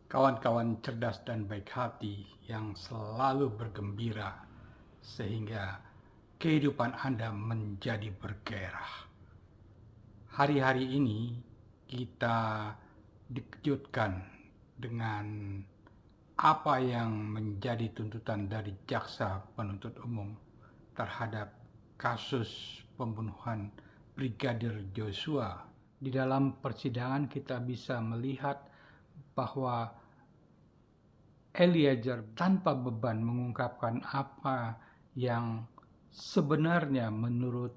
kawan-kawan cerdas dan baik hati yang selalu bergembira sehingga kehidupan Anda menjadi bergairah. Hari-hari ini kita dikejutkan dengan apa yang menjadi tuntutan dari jaksa penuntut umum terhadap kasus pembunuhan Brigadir Joshua. Di dalam persidangan kita bisa melihat bahwa Eliezer tanpa beban mengungkapkan apa yang sebenarnya menurut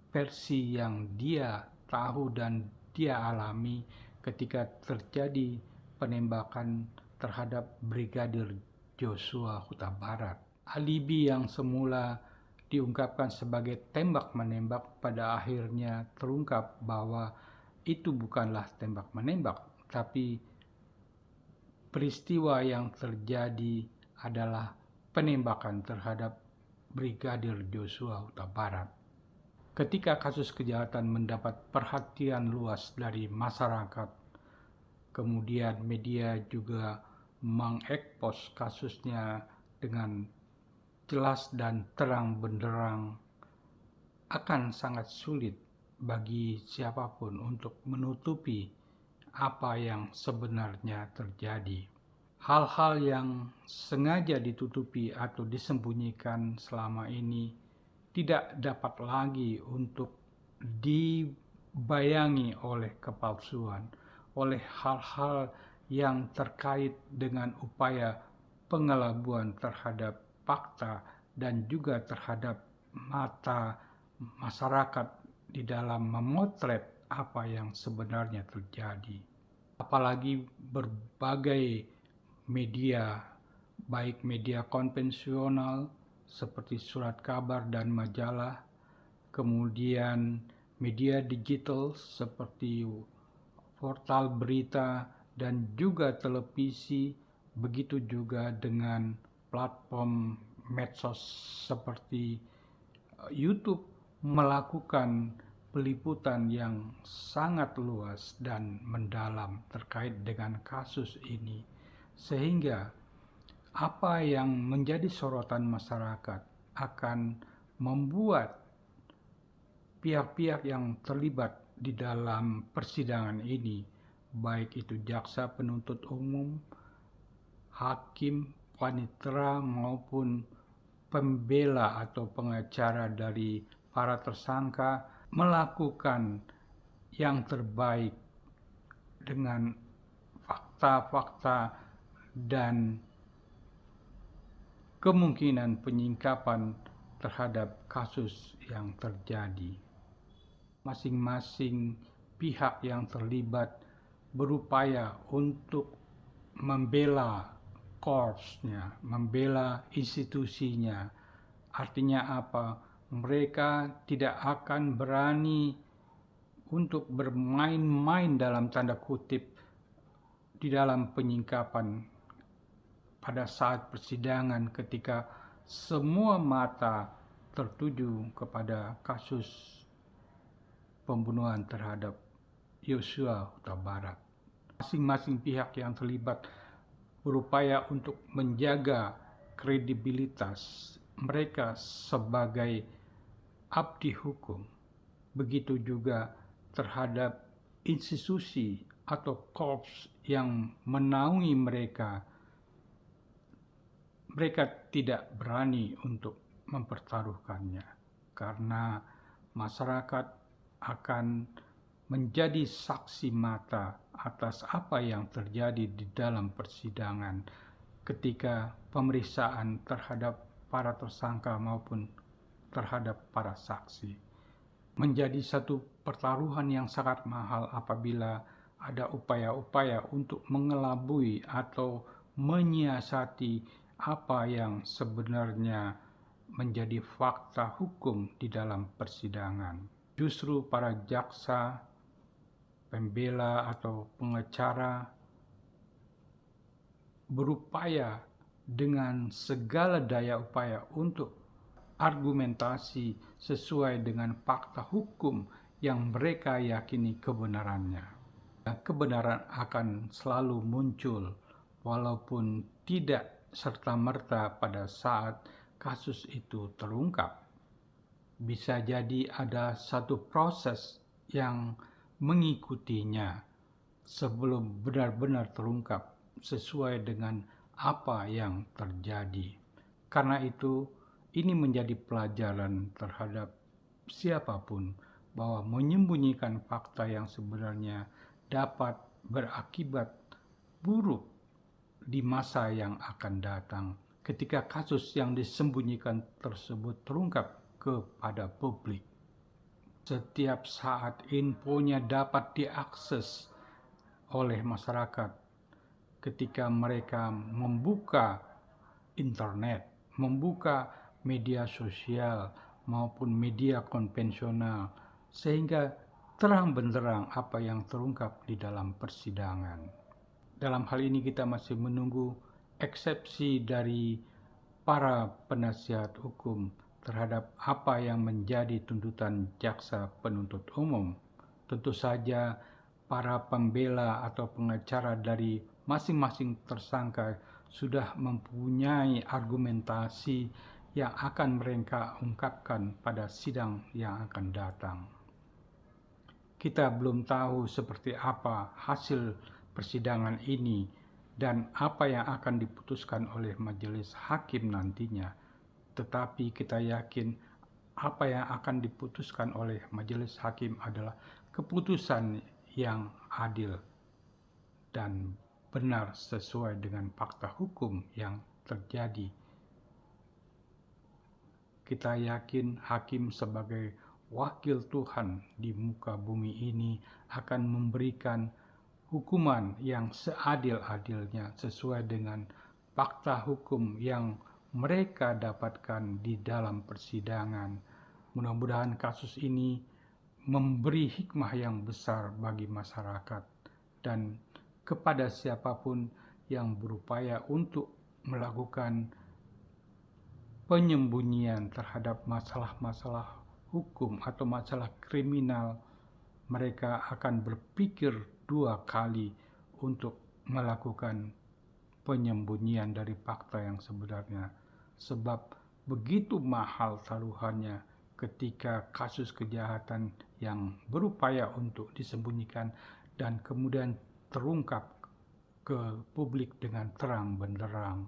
versi yang dia tahu dan dia alami ketika terjadi penembakan terhadap Brigadir Joshua Huta Barat. Alibi yang semula diungkapkan sebagai tembak-menembak pada akhirnya terungkap bahwa itu bukanlah tembak-menembak, tapi peristiwa yang terjadi adalah penembakan terhadap Brigadir Joshua Huta Barat. Ketika kasus kejahatan mendapat perhatian luas dari masyarakat, kemudian media juga mengekspos kasusnya dengan jelas dan terang benderang, akan sangat sulit bagi siapapun untuk menutupi apa yang sebenarnya terjadi. Hal-hal yang sengaja ditutupi atau disembunyikan selama ini tidak dapat lagi untuk dibayangi oleh kepalsuan, oleh hal-hal yang terkait dengan upaya pengelabuan terhadap fakta dan juga terhadap mata masyarakat di dalam memotret apa yang sebenarnya terjadi. Apalagi berbagai media, baik media konvensional seperti surat kabar dan majalah, kemudian media digital seperti portal berita dan juga televisi, begitu juga dengan platform medsos seperti YouTube melakukan peliputan yang sangat luas dan mendalam terkait dengan kasus ini, sehingga apa yang menjadi sorotan masyarakat akan membuat pihak-pihak yang terlibat di dalam persidangan ini, baik itu jaksa penuntut umum, hakim, panitera maupun pembela atau pengacara dari para tersangka, melakukan yang terbaik dengan fakta-fakta dan kemungkinan penyingkapan terhadap kasus yang terjadi. Masing-masing pihak yang terlibat berupaya untuk membela korpsnya, membela institusinya. Artinya apa? Mereka tidak akan berani untuk bermain-main dalam tanda kutip di dalam penyingkapan pada saat persidangan ketika semua mata tertuju kepada kasus pembunuhan terhadap Joshua Huta Barat. Masing-masing pihak yang terlibat berupaya untuk menjaga kredibilitas mereka sebagai abdi hukum, begitu juga terhadap institusi atau korps yang menaungi mereka. Mereka tidak berani untuk mempertaruhkannya karena masyarakat akan menjadi saksi mata atas apa yang terjadi di dalam persidangan ketika pemeriksaan terhadap para tersangka maupun terhadap para saksi. Menjadi satu pertaruhan yang sangat mahal apabila ada upaya-upaya untuk mengelabui atau menyiasati apa yang sebenarnya menjadi fakta hukum di dalam persidangan. Justru para jaksa, pembela atau pengacara berupaya dengan segala daya upaya untuk argumentasi sesuai dengan fakta hukum yang mereka yakini kebenarannya. Kebenaran akan selalu muncul walaupun tidak serta-merta pada saat kasus itu terungkap. Bisa jadi ada satu proses yang mengikutinya sebelum benar-benar terungkap sesuai dengan apa yang terjadi. Karena itu, ini menjadi pelajaran terhadap siapapun bahwa menyembunyikan fakta yang sebenarnya dapat berakibat buruk di masa yang akan datang ketika kasus yang disembunyikan tersebut terungkap kepada publik. Setiap saat infonya dapat diakses oleh masyarakat ketika mereka membuka internet, membuka media sosial maupun media konvensional, sehingga terang benderang apa yang terungkap di dalam persidangan. Dalam hal ini kita masih menunggu eksepsi dari para penasihat hukum terhadap apa yang menjadi tuntutan jaksa penuntut umum. Tentu saja para pembela atau pengacara dari masing-masing tersangka sudah mempunyai argumentasi yang akan mereka ungkapkan pada sidang yang akan datang. Kita belum tahu seperti apa hasil persidangan ini dan apa yang akan diputuskan oleh majelis hakim nantinya. Tetapi kita yakin apa yang akan diputuskan oleh majelis hakim adalah keputusan yang adil dan benar sesuai dengan fakta hukum yang terjadi. Kita yakin hakim sebagai wakil Tuhan di muka bumi ini akan memberikan hukuman yang seadil-adilnya sesuai dengan fakta hukum yang mereka dapatkan di dalam persidangan. Mudah-mudahan kasus ini memberi hikmah yang besar bagi masyarakat dan kepada siapapun yang berupaya untuk melakukan penyembunyian terhadap masalah-masalah hukum atau masalah kriminal, mereka akan berpikir 2 kali untuk melakukan penyembunyian dari fakta yang sebenarnya. Sebab begitu mahal taruhannya ketika kasus kejahatan yang berupaya untuk disembunyikan dan kemudian terungkap ke publik dengan terang benderang.